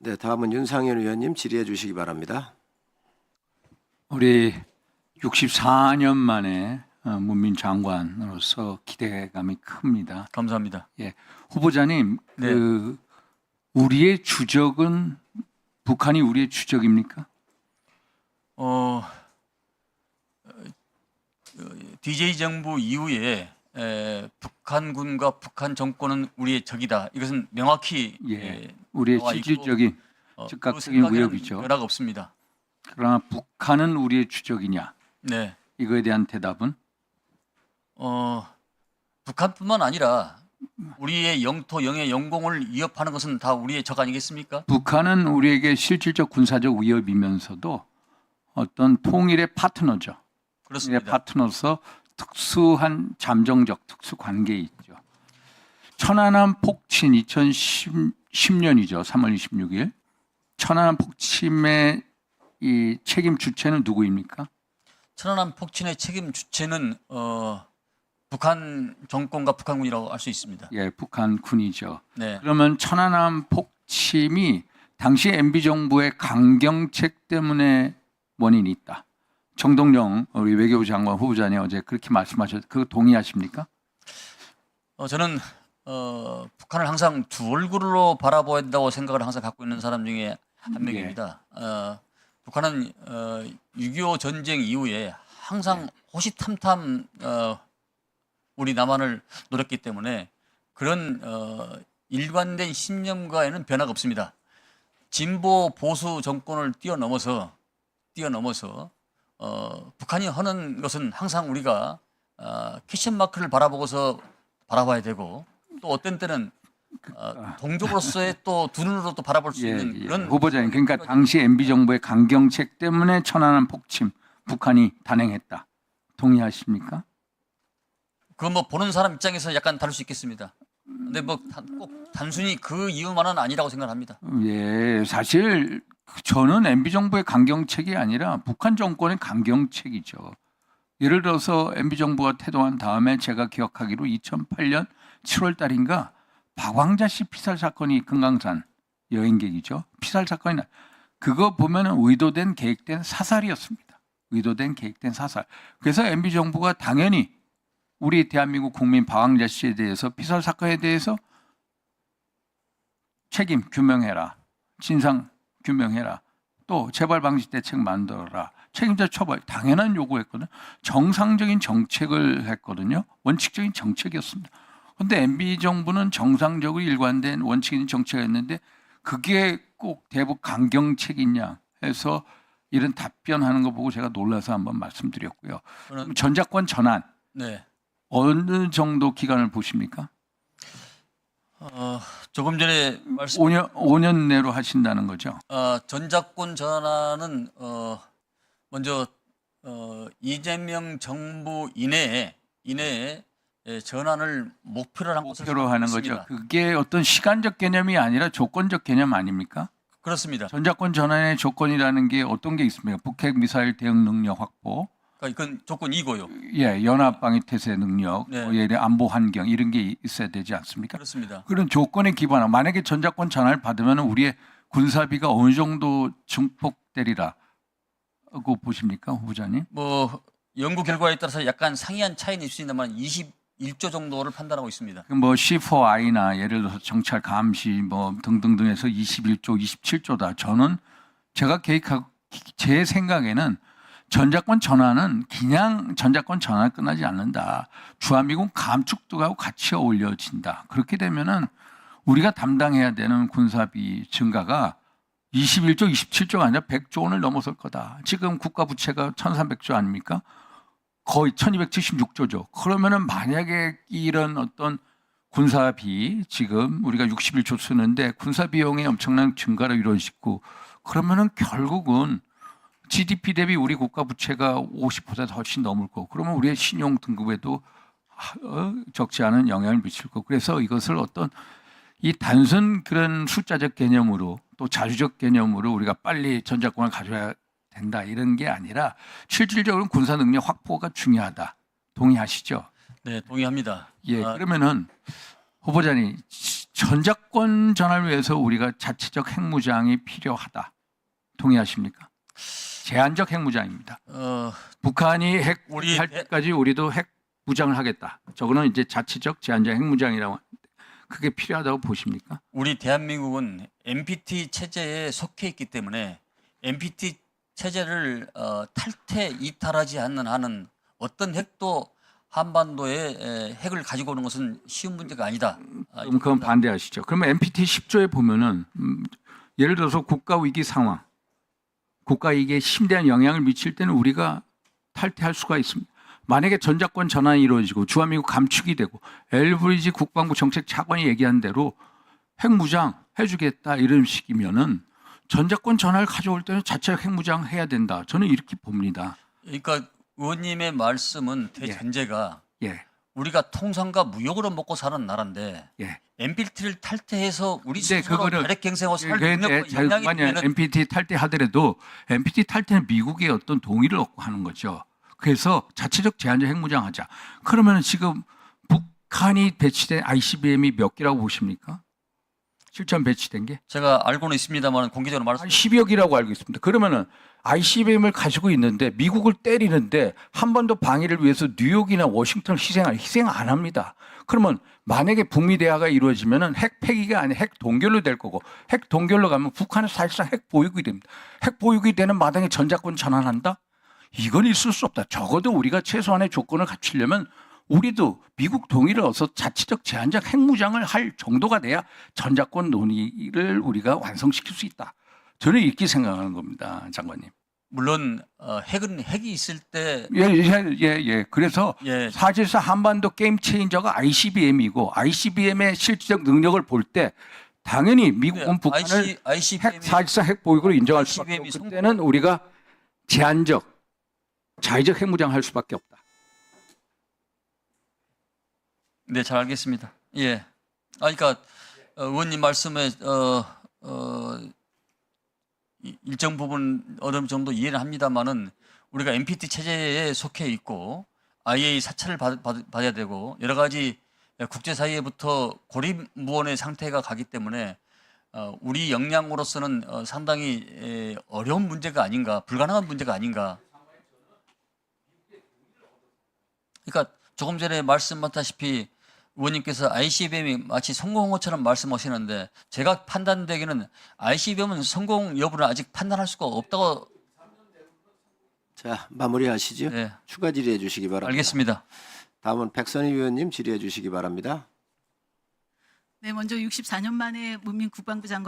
네, 다음은 윤상현 의원님 질의해 주시기 바랍니다. 우리 64년 만에 문민 장관으로서 기대감이 큽니다. 감사합니다. 예, 후보자님, 네. 우리의 주적은 북한이 우리의 주적입니까? DJ 정부 이후에 북한군과 북한 정권은 우리의 적이다. 이것은 명확히 우리의 나와 있고, 실질적인 그 즉각적인 생각에는 위협이죠. 변화가 없습니다. 그러나 북한은 우리의 주적이냐? 네. 이거에 대한 대답은? 북한뿐만 아니라 우리의 영토, 영해, 영공을 위협하는 것은 다 우리의 적 아니겠습니까? 북한은 우리에게 실질적 군사적 위협이면서도 어떤 통일의 파트너죠. 그렇습니다. 파트너로서 특수한 잠정적 특수 관계에 있죠. 천안함 폭침 2010년이죠. 3월 26일. 천안함 폭침의 이 책임 주체는 누구입니까? 천안함 폭침의 책임 주체는 북한 정권과 북한군이라고 할 수 있습니다. 예, 북한군이죠. 네. 그러면 천안함 폭침이 당시 MB 정부의 강경책 때문에 원인이 있다. 정동영 우리 외교부 장관 후보자님 어제 그렇게 말씀하셨. 그거 동의하십니까? 저는 북한을 항상 두 얼굴로 바라봐야 된다고 생각을 항상 갖고 있는 사람 중에 한 명입니다. 북한은 6.25 전쟁 이후에 항상 호시탐탐 우리 남한을 노렸기 때문에 그런 일관된 신념과에는 변화가 없습니다. 진보 보수 정권을 뛰어넘어서 북한이 하는 것은 항상 우리가 캐션 마크를 바라보고서 바라봐야 되고 또 어떤 때는 동족으로서의 또 두 눈으로 또 바라볼 수 있는 그런 후보자님, 그러니까 당시 MB 정부의 강경책 때문에 천안함 폭침 북한이 단행했다. 동의하십니까? 그건 뭐 보는 사람 입장에서 약간 다를 수 있겠습니다. 근데 뭐 꼭 단순히 그 이유만은 아니라고 생각합니다. 예, 사실 저는 MB 정부의 강경책이 아니라 북한 정권의 강경책이죠. 예를 들어서 MB 정부가 태동한 다음에 제가 기억하기로 2008년 7월 달인가 박왕자 씨 피살 사건이 금강산 여행객이죠. 피살 사건이 나. 그거 보면은 의도된 계획된 사살이었습니다. 의도된 계획된 사살. 그래서 MB 정부가 당연히 우리 대한민국 국민 박왕자 씨에 대해서 피살 사건에 대해서 책임 규명해라. 진상 규명해라. 또 재발 방지 대책 만들어라. 책임자 처벌 당연한 요구했거든요. 정상적인 정책을 했거든요. 원칙적인 정책이었습니다. 그런데 MB 정부는 정상적으로 일관된 원칙적인 정책을 했는데 그게 꼭 대북 강경책이냐 해서 이런 답변하는 거 보고 제가 놀라서 한번 말씀드렸고요. 전작권 전환 네. 어느 정도 기간을 보십니까? 조금 전에 말씀 5년 내로 하신다는 거죠. 전작권 전환은 먼저 이재명 정부 이내에 전환을 목표로 한 것을 목표로 하는 있습니다. 거죠. 그게 어떤 시간적 개념이 아니라 조건적 개념 아닙니까? 그렇습니다. 전작권 전환의 조건이라는 게 어떤 게 있습니까? 북핵 미사일 대응 능력 확보, 그러니까 이건 조건 이고요. 예, 연합 방위 태세 능력, 네. 예를 들어 안보 환경 이런 게 있어야 되지 않습니까? 그렇습니다. 그런 조건에 기반한 만약에 전작권 전환을 받으면 우리의 군사비가 어느 정도 증폭되리라고 보십니까, 후보자님? 뭐 연구 결과에 따라서 약간 상이한 차이는 있습니다만 21조 정도를 판단하고 있습니다. 뭐 C4I나 예를 들어서 정찰 감시 뭐 등등등해서 21조, 27조다. 저는 제가 계획하고 제 생각에는 전작권 전환은 그냥 전작권 전환 끝나지 않는다. 주한미군 감축도 하고 같이 어울려진다. 그렇게 되면은 우리가 담당해야 되는 군사비 증가가 21조, 27조가 아니라 100조 원을 넘어설 거다. 지금 국가 부채가 1,300조 아닙니까? 거의 1,276조죠. 그러면은 만약에 이런 어떤 군사비 지금 우리가 61조 쓰는데 군사 비용이 엄청난 증가로 이루어지고 그러면은 결국은 GDP 대비 우리 국가 부채가 50% 훨씬 넘을 거고 그러면 우리의 신용 등급에도 적지 않은 영향을 미칠 거고 그래서 이것을 어떤 이 단순 그런 숫자적 개념으로 또 자주적 개념으로 우리가 빨리 전작권을 가져야 된다 이런 게 아니라 실질적으로 군사 능력 확보가 중요하다. 동의하시죠? 네, 동의합니다. 예, 그러면은 후보자님 전작권 전환을 위해서 우리가 자체적 핵무장이 필요하다. 동의하십니까? 제한적 핵무장입니다. 북한이 핵 우리 할 때까지 우리도 핵 무장을 하겠다. 저거는 이제 자체적 제한적 핵무장이라고 하는데 그게 필요하다고 보십니까? 우리 대한민국은 NPT 체제에 속해 있기 때문에 NPT 체제를 탈퇴 이탈하지 않는 한은 어떤 핵도 한반도에 핵을 가지고 오는 것은 쉬운 문제가 아니다. 그럼 그건 반대하시죠. 그러면 NPT 10조에 보면은 예를 들어서 국가 위기 상황, 국가 이익에 심대한 영향을 미칠 때는 우리가 탈퇴할 수가 있습니다. 만약에 전작권 전환이 이루어지고 주한미국 감축이 되고 엘브리지 국방부 정책 차관이 얘기한 대로 핵무장 해주겠다 이런 식이면은 전작권 전환을 가져올 때는 자체적 핵무장 해야 된다. 저는 이렇게 봅니다. 그러니까 의원님의 말씀은 대전제가 예, 우리가 통상과 무역으로 먹고 사는 나라인데 예. NPT를 탈퇴해서 우리 근데 스스로 그거를 혈액 갱생하고 살 능력과 역량이 만약 되면은 NPT 탈퇴하더라도 NPT 탈퇴는 미국의 어떤 동의를 얻고 하는 거죠. 그래서 자체적 제한적 핵무장하자. 그러면 지금 북한이 배치된 ICBM이 몇 개라고 보십니까? 실전 배치된 게? 제가 알고는 있습니다만 공개적으로 말씀. 한 10여 개라고 알고 있습니다. 그러면은 ICBM을 가지고 있는데 미국을 때리는데 한 번 더 방위를 위해서 뉴욕이나 워싱턴을 희생 안 합니다. 그러면 만약에 북미 대화가 이루어지면은 핵 폐기가 아니라 핵 동결로 될 거고 핵 동결로 가면 북한은 사실상 핵 보유국이 됩니다. 핵 보유국이 되는 마당에 전작권 전환한다? 이건 있을 수 없다. 적어도 우리가 최소한의 조건을 갖추려면 우리도 미국 동의를 얻어서 자체적 제한적 핵무장을 할 정도가 돼야 전작권 논의를 우리가 완성시킬 수 있다. 저는 이렇게 생각하는 겁니다, 장관님. 물론 핵은 핵이 있을 때 예. 그래서 예. 사실상 한반도 게임 체인저가 ICBM이고 ICBM의 실질적 능력을 볼 때 당연히 미국은 북한을 ICBM이 사실상 핵 보유국으로 인정할 수밖에 ICBM 이 없고 그때는 우리가 제한적 자의적 핵무장 할 수밖에 없다. 네, 잘 알겠습니다. 예. 그러니까 의원님 말씀에 일정 부분 어느 정도 이해는 합니다만은 우리가 NPT 체제에 속해 있고 IA 사찰을 받아야 되고 여러 가지 국제사회부터 고립무원의 상태가 가기 때문에 우리 역량으로서는 상당히 어려운 문제가 아닌가, 불가능한 문제가 아닌가. 그러니까 조금 전에 말씀하셨다시피 의원님께서 ICBM이 마치 성공한 것처럼 말씀하시는데 제가 판단되기는 ICBM은 성공 여부를 아직 판단할 수가 없다고. 자, 마무리하시죠. 네. 추가 질의해 주시기 바랍니다. 알겠습니다. 다음은 백선희 위원님 질의해 주시기 바랍니다. 네, 먼저 64년 만에 문민 국방부 장관